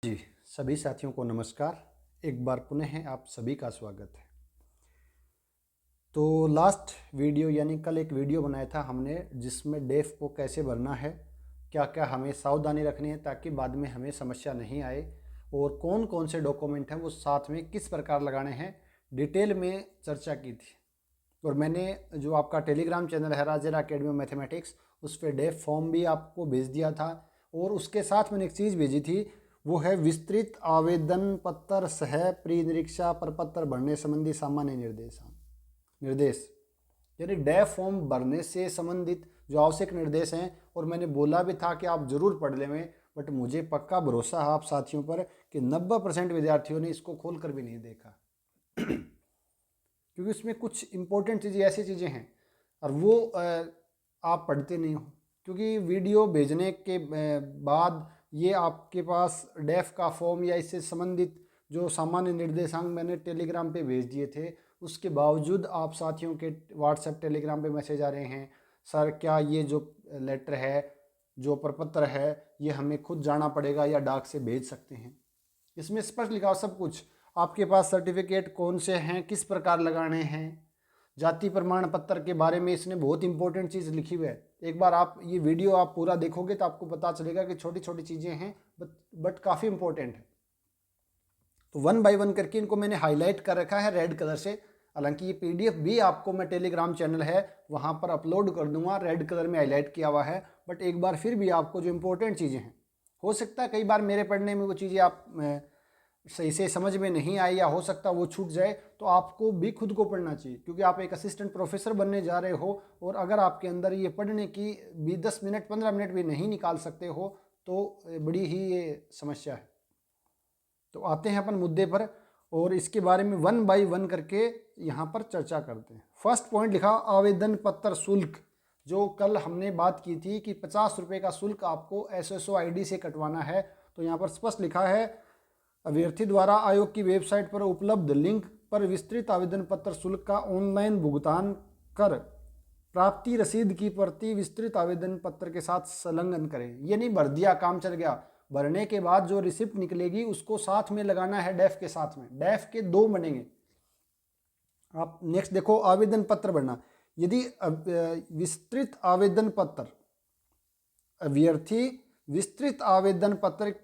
जी, सभी साथियों को नमस्कार। एक बार पुनः आप सभी का स्वागत है। तो लास्ट वीडियो यानी कल एक वीडियो बनाया था हमने जिसमें डेफ को कैसे भरना है, क्या क्या हमें सावधानी रखनी है ताकि बाद में हमें समस्या नहीं आए, और कौन कौन से डॉक्यूमेंट हैं वो साथ में किस प्रकार लगाने हैं, डिटेल में चर्चा की थी। और मैंने जो आपका टेलीग्राम चैनल है राजेरा अकेडमी ऑफ मैथमेटिक्स, उस पर डेफ फॉर्म भी आपको भेज दिया था। और उसके साथ मैंने एक चीज़ भेजी थी, वो है विस्तृत आवेदन पत्र सह प्री निरीक्षा प्रपत्र भरने संबंधी सामान्य निर्देश, यानी डेफ फॉर्म भरने से संबंधित जो आवश्यक निर्देश हैं। और मैंने बोला भी था कि आप जरूर पढ़ लें, बट मुझे पक्का भरोसा है आप साथियों पर कि 90% विद्यार्थियों ने इसको खोल कर भी नहीं देखा क्योंकि उसमें कुछ इंपॉर्टेंट चीज़ें ऐसी चीज़ें हैं और वो आप पढ़ते नहीं हो, क्योंकि वीडियो भेजने के बाद ये आपके पास डेफ का फॉर्म या इससे संबंधित जो सामान्य निर्देशांक मैंने टेलीग्राम पे भेज दिए थे, उसके बावजूद आप साथियों के व्हाट्सएप टेलीग्राम पे मैसेज आ रहे हैं, सर क्या ये जो लेटर है, जो प्रपत्र है, ये हमें खुद जाना पड़ेगा या डाक से भेज सकते हैं। इसमें स्पष्ट लिखा सब कुछ, आपके पास सर्टिफिकेट कौन से हैं, किस प्रकार लगाने हैं, जाति प्रमाण पत्र के बारे में इसने बहुत इंपॉर्टेंट चीज़ लिखी हुई है। एक बार आप ये वीडियो आप पूरा देखोगे तो आपको पता चलेगा कि छोटी छोटी चीज़ें हैं बट काफ़ी इंपॉर्टेंट है। तो वन बाय वन करके इनको मैंने हाईलाइट कर रखा है रेड कलर से। हालांकि ये पीडीएफ भी आपको मैं टेलीग्राम चैनल है वहाँ पर अपलोड कर दूंगा, रेड कलर में हाईलाइट किया हुआ है। बट एक बार फिर भी आपको जो इंपॉर्टेंट चीज़ें हैं, हो सकता है कई बार मेरे पढ़ने में वो चीज़ें आप सही से समझ में नहीं आई या हो सकता वो छूट जाए, तो आपको भी खुद को पढ़ना चाहिए, क्योंकि आप एक असिस्टेंट प्रोफेसर बनने जा रहे हो। और अगर आपके अंदर ये पढ़ने की भी 10 मिनट 15 मिनट भी नहीं निकाल सकते हो तो बड़ी ही ये समस्या है। तो आते हैं अपन मुद्दे पर और इसके बारे में वन बाय वन करके यहाँ पर चर्चा करते हैं। फर्स्ट पॉइंट लिखा आवेदन पत्र शुल्क, जो कल हमने बात की थी कि 50 रुपये का शुल्क आपको SSO ID से कटवाना है। तो यहाँ पर स्पष्ट लिखा है, अभ्यर्थी द्वारा आयोग की वेबसाइट पर उपलब्ध लिंक पर विस्तृत आवेदन पत्र शुल्क का ऑनलाइन भुगतान कर प्राप्ति रसीद की प्रति विस्तृत आवेदन पत्र के साथ संलग्न करें। ये नहीं भर दिया काम चल गया, भरने के बाद जो रिसिप्ट निकलेगी उसको साथ में लगाना है डेफ के साथ में, डेफ के 2 बनेंगे। आप नेक्स्ट देखो, आवेदन पत्र भरना। यदि विस्तृत आवेदन पत्र, अभ्यर्थी विस्तृत आवेदन पत्र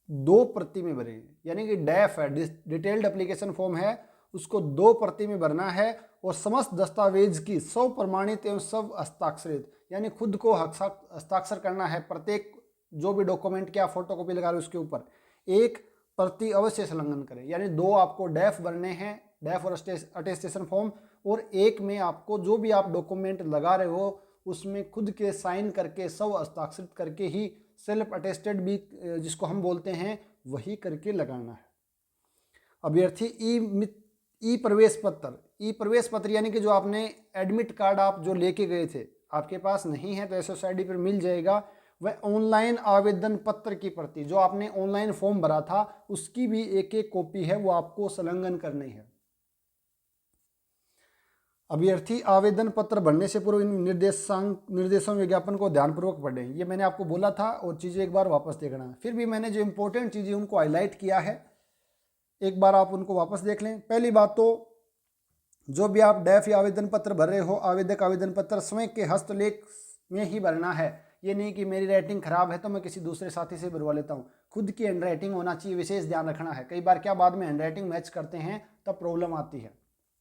2 प्रति में भरेंगे, यानी कि डेफ है, डिटेल्ड एप्लीकेशन फॉर्म है, उसको 2 प्रति में भरना है। और समस्त दस्तावेज की सब प्रमाणित एवं सब हस्ताक्षरित, यानी खुद को हस्ताक्षर करना है प्रत्येक जो भी डॉक्यूमेंट की आप फोटो कॉपी लगा रहे हो उसके ऊपर एक प्रति अवश्य संलग्न करें। यानी 2 आपको डेफ भरने हैं, डेफ और अटेस्टेशन फॉर्म, और एक में आपको जो भी आप डॉक्यूमेंट लगा रहे हो उसमें खुद के साइन करके सब हस्ताक्षरित करके ही सेल्फ अटेस्टेड भी जिसको हम बोलते हैं वही करके लगाना है। अभ्यर्थी ई प्रवेश पत्र यानी कि जो आपने एडमिट कार्ड आप जो लेके गए थे, आपके पास नहीं है तो SSO ID पर मिल जाएगा। वह ऑनलाइन आवेदन पत्र की प्रति, जो आपने ऑनलाइन फॉर्म भरा था उसकी भी एक एक कॉपी है, वो आपको संलग्न करनी है। अभ्यर्थी आवेदन पत्र भरने से पूर्व इन निर्देशों विज्ञापन को ध्यानपूर्वक पढ़ें। ये मैंने आपको बोला था और चीज़ें एक बार वापस देखना। फिर भी मैंने जो इंपॉर्टेंट चीज़ें उनको हाईलाइट किया है, एक बार आप उनको वापस देख लें। पहली बात तो जो भी आप डेफ या आवेदन पत्र भर रहे हो, आवेदक आवेदन पत्र स्वयं के हस्तलेख में ही भरना है। ये नहीं कि मेरी राइटिंग खराब है तो मैं किसी दूसरे साथी से भरवा लेता हूँ, खुद की हैंड राइटिंग होना चाहिए, विशेष ध्यान रखना है। कई बार क्या बाद में हैंड राइटिंग मैच करते हैं तब प्रॉब्लम आती है,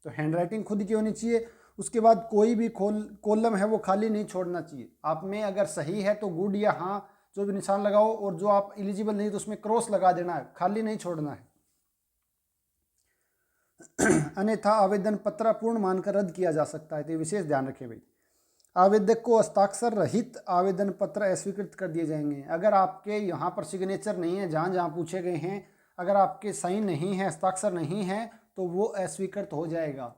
तो हैंड राइटिंग खुद की होनी चाहिए। उसके बाद कोई भी कॉलम है वो खाली नहीं छोड़ना चाहिए। आप में अगर सही है तो गुड या हाँ जो भी निशान लगाओ, और जो आप एलिजिबल नहीं तो उसमें क्रॉस लगा देना है, खाली नहीं छोड़ना है। अन्यथा आवेदन पत्र पूर्ण मानकर रद्द किया जा सकता है, तो विशेष ध्यान रखें भाई। आवेदक को हस्ताक्षर रहित आवेदन पत्र अस्वीकृत कर दिए जाएंगे। अगर आपके यहाँ पर सिग्नेचर नहीं है, जहाँ जहाँ पूछे गए हैं, अगर आपके साइन नहीं है, हस्ताक्षर नहीं है, तो वो अस्वीकृत हो जाएगा,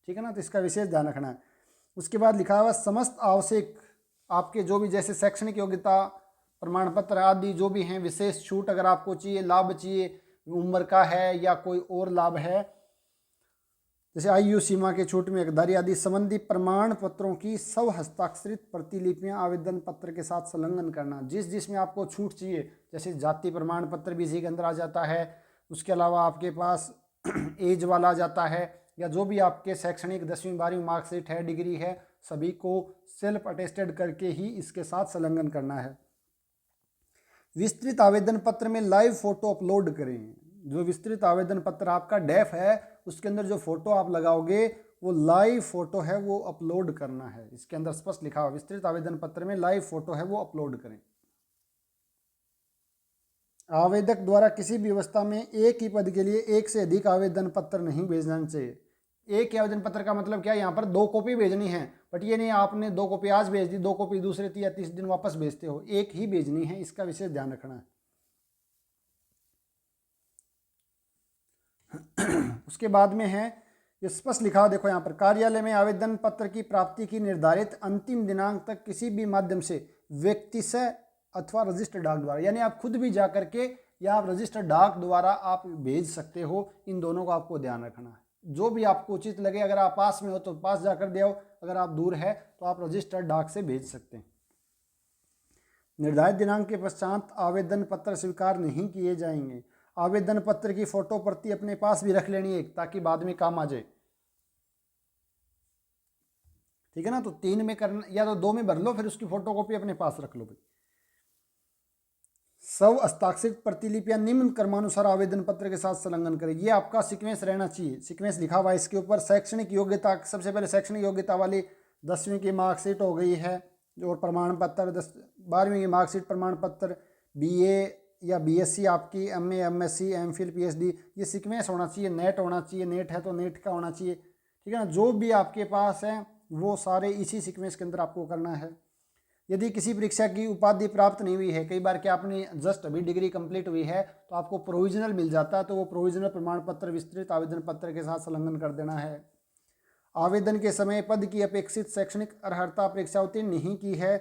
ठीक है ना। तो इसका विशेष ध्यान रखना है। उसके बाद लिखा हुआ समस्त आवश्यक आपके जो भी जैसे शैक्षणिक योग्यता प्रमाण पत्र आदि जो भी हैं, विशेष छूट अगर आपको चाहिए, लाभ चाहिए, उम्र का है या कोई और लाभ है, जैसे आयु सीमा के छूट में हकदारी आदि संबंधी प्रमाण पत्रों की स्व हस्ताक्षरित प्रतिलिपियां आवेदन पत्र के साथ संलग्न करना। जिसमें आपको छूट चाहिए, जैसे जाति प्रमाण पत्र भी इसी के अंदर आ जाता है, उसके अलावा आपके पास एज वाला आ जाता है, या जो भी आपके शैक्षणिक 10वीं 12वीं मार्कशीट है, डिग्री है, सभी को सेल्फ अटेस्टेड करके ही इसके साथ संलग्न करना है। विस्तृत आवेदन पत्र में लाइव फोटो अपलोड करें। जो विस्तृत आवेदन पत्र आपका डेफ है उसके अंदर जो फोटो आप लगाओगे वो लाइव फोटो है, वो अपलोड करना है। इसके अंदर स्पष्ट लिखा हुआ विस्तृत आवेदन पत्र में लाइव फोटो है वो अपलोड करें। आवेदक द्वारा किसी भी अवस्था में एक ही पद के लिए एक से अधिक आवेदन पत्र नहीं भेजना चाहिए। एक ही आवेदन पत्र का मतलब क्या है, यहाँ पर 2 कॉपी भेजनी है, बट ये नहीं आपने 2 कॉपी आज भेज दी, 2 कॉपी दूसरे या तीसरे दिन वापस भेजते हो, एक ही भेजनी है, इसका विशेष ध्यान रखना है। उसके बाद में है ये स्पष्ट लिखा हुआ, देखो यहाँ पर, कार्यालय में आवेदन पत्र की प्राप्ति की निर्धारित अंतिम दिनांक तक किसी भी माध्यम से व्यक्तिशः अथवा रजिस्टर्ड डाक द्वारा, यानी आप खुद भी जा करके या आप रजिस्टर्ड डाक द्वारा आप भेज सकते हो। इन दोनों को आपको ध्यान रखना है, जो भी आपको उचित लगे। अगर आप पास में हो तो पास जाकर दे आओ, अगर आप दूर है तो आप रजिस्टर्ड डाक से भेज सकते हैं। निर्धारित दिनांक के पश्चात आवेदन पत्र स्वीकार नहीं किए जाएंगे। आवेदन पत्र की फोटो प्रति अपने पास भी रख लेनी है, ताकि बाद में काम आ जाए, ठीक है ना। तो 3 में करना या तो 2 में भर लो, फिर उसकी फोटो कॉपी अपने पास रख लो भाई। स्व हस्ताक्षरित प्रतिलिपियां निम्न क्रमानुसार आवेदन पत्र के साथ संलग्न करें। ये आपका सीक्वेंस रहना चाहिए, सीक्वेंस लिखा हुआ है इसके ऊपर। शैक्षणिक योग्यता, सबसे पहले शैक्षणिक योग्यता वाली 10वीं की मार्कशीट हो गई है, और प्रमाण पत्र 12वीं की मार्कशीट, प्रमाण पत्र, BA या BSc आपकी, MA MSc MPhil PhD, ये सीक्वेंस होना चाहिए। नेट होना चाहिए, नेट है तो नेट का होना चाहिए, ठीक है ना। जो भी आपके पास है वो सारे इसी सीक्वेंस के अंदर आपको करना है। यदि किसी परीक्षा की उपाधि प्राप्त नहीं हुई है, कई बार क्या आपने जस्ट अभी डिग्री कंप्लीट हुई है तो आपको प्रोविजनल मिल जाता है, तो वो प्रोविजनल प्रमाण पत्र विस्तृत आवेदन पत्र के साथ संलग्न कर देना है। आवेदन के समय पद की अपेक्षित शैक्षणिक अर्हता परीक्षा उत्तीर्ण नहीं की है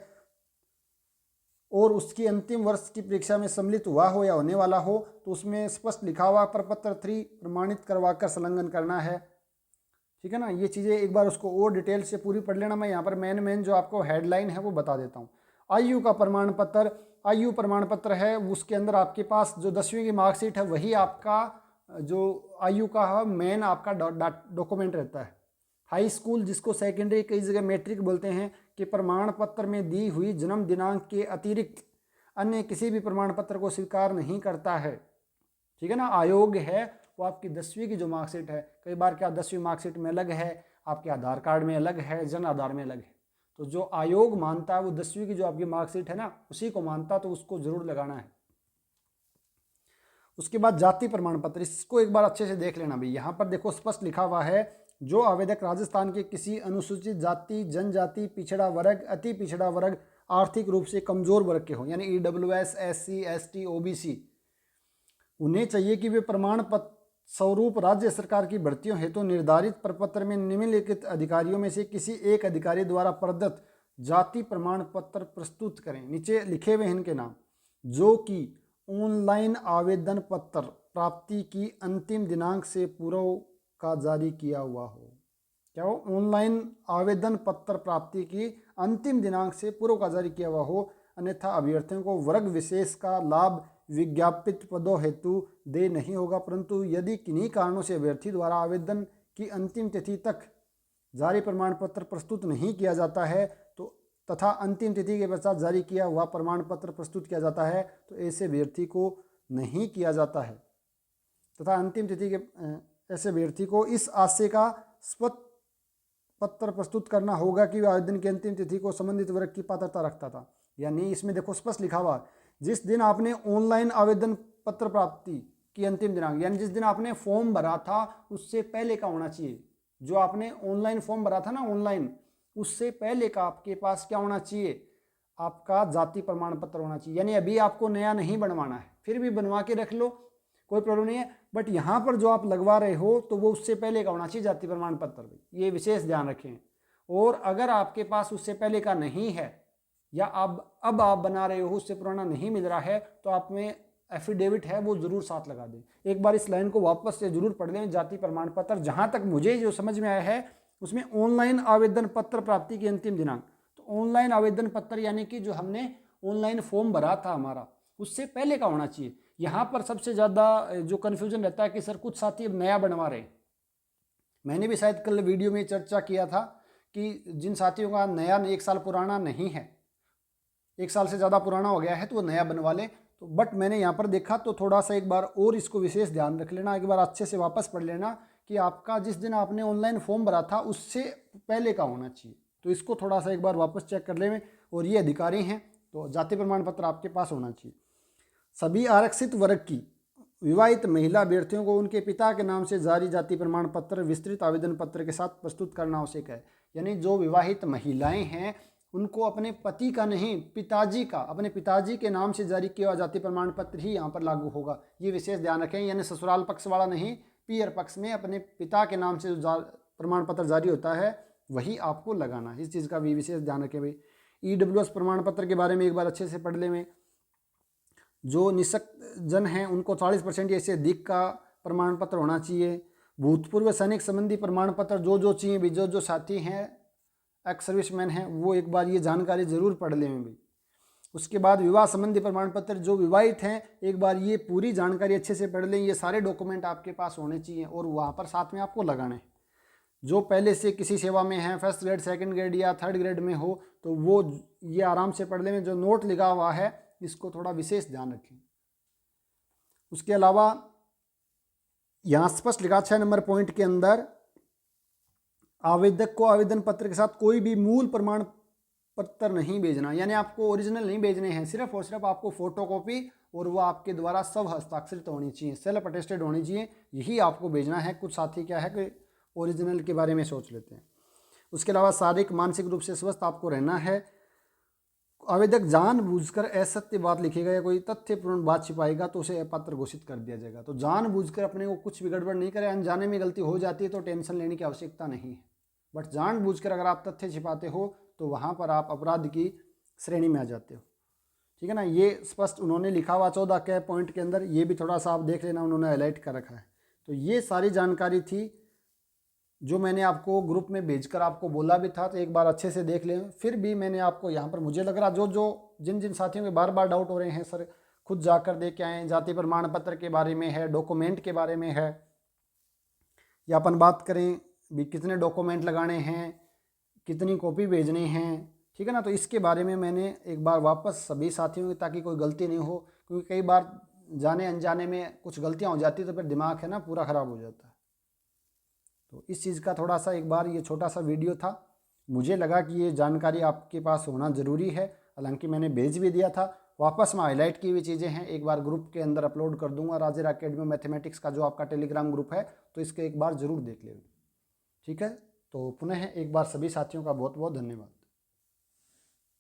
और उसकी अंतिम वर्ष की परीक्षा में सम्मिलित हुआ हो या होने वाला हो, तो उसमें स्पष्ट लिखा हुआ प्रपत्र 3 प्रमाणित करवाकर संलग्न करना है, ठीक है ना। ये चीज़ें एक बार उसको और डिटेल से पूरी पढ़ लेना। मैं यहाँ पर मेन जो आपको हेडलाइन है वो बता देता हूँ। आयु का प्रमाण पत्र, आयु प्रमाण पत्र है, उसके अंदर आपके पास जो 10वीं की मार्कशीट है वही आपका जो आयु का मेन आपका डॉक्यूमेंट रहता है। हाई स्कूल, जिसको सेकेंडरी कई जगह मैट्रिक बोलते हैं, कि प्रमाण पत्र में दी हुई जन्म दिनांक के अतिरिक्त अन्य किसी भी प्रमाण पत्र को स्वीकार नहीं करता है, ठीक है ना। आयोग है वो आपकी 10वीं की जो मार्कशीट है, कई बार क्या 10वीं मार्कशीट में अलग है, आपके आधार कार्ड में अलग है, जन आधार में अलग है, तो जो आयोग मानता है वो 10वीं की जो आपकी मार्कशीट है ना उसी को मानता, तो उसको जरूर लगाना है। उसके बाद जाति प्रमाण पत्र, इसको एक बार अच्छे से देख लेना भाई। यहाँ पर देखो स्पष्ट लिखा हुआ है, जो आवेदक राजस्थान के किसी अनुसूचित जाति, जनजाति, पिछड़ा वर्ग, अति पिछड़ा वर्ग, आर्थिक रूप से कमजोर वर्ग के हो, यानी EWS, SC ST OBC, उन्हें चाहिए कि वे प्रमाण पत्र स्वरूप राज्य सरकार की भर्तियों हेतु निर्धारित प्रपत्र में निम्नलिखित अधिकारियों में से किसी एक अधिकारी द्वारा प्रदत्त जाति प्रमाण पत्र प्रस्तुत करें। नीचे लिखे हुए इनके नाम, जो कि ऑनलाइन आवेदन पत्र प्राप्ति की अंतिम दिनांक से पूर्व का जारी किया हुआ हो। क्या हो? ऑनलाइन आवेदन पत्र प्राप्ति की अंतिम दिनांक से पूर्व का जारी किया हुआ हो, अन्यथा अभ्यर्थियों को वर्ग विशेष का लाभ विज्ञापित पदों हेतु दे नहीं होगा। परंतु यदि किन्हीं कारणों से अभ्यर्थी द्वारा आवेदन की अंतिम तिथि तक जारी प्रमाण पत्र प्रस्तुत नहीं किया जाता है तो तथा अंतिम तिथि के पश्चात जारी किया हुआ प्रमाण पत्र प्रस्तुत किया जाता है, तो ऐसे अभ्यर्थी को नहीं किया जाता है तथा अंतिम तिथि के ऐसे अभ्यर्थी को इस आशय का स्पष्ट पत्र प्रस्तुत करना होगा कि वह आवेदन की अंतिम तिथि को संबंधित वर्ग की पात्रता रखता था। यानी इसमें देखो स्पष्ट लिखा हुआ, जिस दिन आपने ऑनलाइन आवेदन पत्र प्राप्ति की अंतिम दिनांक, यानी जिस दिन आपने फॉर्म भरा था उससे पहले का होना चाहिए। जो आपने ऑनलाइन फॉर्म भरा था ना ऑनलाइन, उससे पहले का आपके पास क्या होना चाहिए, आपका जाति प्रमाण पत्र होना चाहिए। यानी अभी आपको नया नहीं बनवाना है, फिर भी बनवा के रख लो, कोई प्रॉब्लम नहीं है, बट यहाँ पर जो आप लगवा रहे हो तो वो उससे पहले का होना चाहिए जाति प्रमाण पत्र, ये विशेष ध्यान रखें। और अगर आपके पास उससे पहले का नहीं है या अब आप बना रहे हो उससे पुराना नहीं मिल रहा है, तो आप में एफिडेविट है वो ज़रूर साथ लगा दें। एक बार इस लाइन को वापस से ज़रूर पढ़ लें। जाति प्रमाण पत्र, जहाँ तक मुझे जो समझ में आया है उसमें ऑनलाइन आवेदन पत्र प्राप्ति की अंतिम दिनांक, तो ऑनलाइन आवेदन पत्र यानी कि जो हमने ऑनलाइन फॉर्म भरा था हमारा, उससे पहले का होना चाहिए। यहाँ पर सबसे ज़्यादा जो कन्फ्यूजन रहता है कि सर कुछ साथी अब नया बनवा रहे हैं। मैंने भी शायद कल वीडियो में चर्चा किया था कि जिन साथियों का नया 1 साल पुराना नहीं है, 1 साल से ज़्यादा पुराना हो गया है, तो वो नया बनवा ले। तो बट मैंने यहाँ पर देखा तो थोड़ा सा एक बार और इसको विशेष ध्यान रख लेना, एक बार अच्छे से वापस पढ़ लेना कि आपका जिस दिन आपने ऑनलाइन फॉर्म भरा था उससे पहले का होना चाहिए। तो इसको थोड़ा सा एक बार वापस चेक कर लें। और ये अधिकारी हैं तो जाति प्रमाण पत्र आपके पास होना चाहिए। सभी आरक्षित वर्ग की विवाहित महिला अभ्यर्थियों को उनके पिता के नाम से जारी जाति प्रमाण पत्र विस्तृत आवेदन पत्र के साथ प्रस्तुत करना आवश्यक है। यानी जो विवाहित महिलाएं हैं उनको अपने पति का नहीं, पिताजी का, अपने पिताजी के नाम से जारी किया हुआ जाति प्रमाण पत्र ही यहाँ पर लागू होगा। ये विशेष ध्यान रखें। यानी ससुराल पक्ष वाला नहीं, पियर पक्ष में अपने पिता के नाम से जो प्रमाण पत्र जारी होता है वही आपको लगाना है। इस चीज़ का भी विशेष ध्यान रखें भाई। EWS प्रमाण पत्र के बारे में एक बार अच्छे से पढ़ ले में। जो निःशक्त जन हैं उनको 40% या इससे अधिक का प्रमाण पत्र होना चाहिए। भूतपूर्व सैनिक संबंधी प्रमाण पत्र जो चाहिए भी, जो साथी हैं एक्स सर्विसमैन हैं वो एक बार ये जानकारी ज़रूर पढ़ लें भाई। उसके बाद विवाह संबंधी प्रमाण पत्र, जो विवाहित हैं एक बार ये पूरी जानकारी अच्छे से पढ़ लें। ये सारे डॉक्यूमेंट आपके पास होने चाहिए और वहाँ पर साथ में आपको लगाना है। जो पहले से किसी सेवा में हैं, फर्स्ट ग्रेड, सेकंड ग्रेड या थर्ड ग्रेड में हो, तो वो ये आराम से पढ़ लें। जो नोट लिखा हुआ है इसको थोड़ा विशेष ध्यान रखें। उसके अलावा यहाँ स्पष्ट लिखा 6 नंबर पॉइंट के अंदर, आवेदक को आवेदन पत्र के साथ कोई भी मूल प्रमाण पत्र नहीं भेजना। यानी आपको ओरिजिनल नहीं भेजने हैं, सिर्फ और सिर्फ आपको फोटोकॉपी और वो आपके द्वारा सब हस्ताक्षरित होनी चाहिए, सेल्फ अटेस्टेड होनी चाहिए, यही आपको भेजना है। कुछ साथी क्या है कि ओरिजिनल के बारे में सोच लेते हैं। उसके अलावा शारीरिक मानसिक रूप से स्वस्थ आपको रहना है। आवेदक जानबूझकर असत्य बात लिखेगा या कोई तथ्यपूर्ण बात छिपाएगा तो उसे अपात्र घोषित कर दिया जाएगा। तो जानबूझकर अपने को कुछ भी गड़बड़ नहीं करे। अनजाने में गलती हो जाती है तो टेंशन लेने की आवश्यकता नहीं है, बट जानबूझकर अगर आप तथ्य छिपाते हो तो वहाँ पर आप अपराध की श्रेणी में आ जाते हो। ठीक है ना। ये स्पष्ट उन्होंने लिखा हुआ 14 के पॉइंट के अंदर, ये भी थोड़ा सा आप देख लेना, उन्होंने हाईलाइट कर रखा है। तो ये सारी जानकारी थी जो मैंने आपको ग्रुप में भेजकर आपको बोला भी था, तो एक बार अच्छे से देख लें। फिर भी मैंने आपको यहाँ पर मुझे लग रहा जिन साथियों के बार बार डाउट हो रहे हैं सर खुद जाकर देख के आएँ, जाति प्रमाण पत्र के बारे में है, डॉक्यूमेंट के बारे में है, या अपन बात करें भी कितने डॉक्यूमेंट लगाने हैं, कितनी कॉपी भेजने हैं, ठीक है ना। तो इसके बारे में मैंने एक बार वापस सभी साथियों की, ताकि कोई गलती नहीं हो, क्योंकि कई बार जाने अनजाने में कुछ गलतियाँ हो जाती तो फिर दिमाग है ना पूरा ख़राब हो जाता है। तो इस चीज़ का थोड़ा सा एक बार ये छोटा सा वीडियो था, मुझे लगा कि ये जानकारी आपके पास होना ज़रूरी है। हालांकि मैंने भेज भी दिया था, वापस में हाईलाइट की हुई चीज़ें हैं, एक बार ग्रुप के अंदर अपलोड कर दूंगा। राजेर अकेडमी मैथमेटिक्स का जो आपका टेलीग्राम ग्रुप है, तो इसके एक बार ज़रूर देख लें। ठीक है। तो पुनः एक बार सभी साथियों का बहुत बहुत धन्यवाद।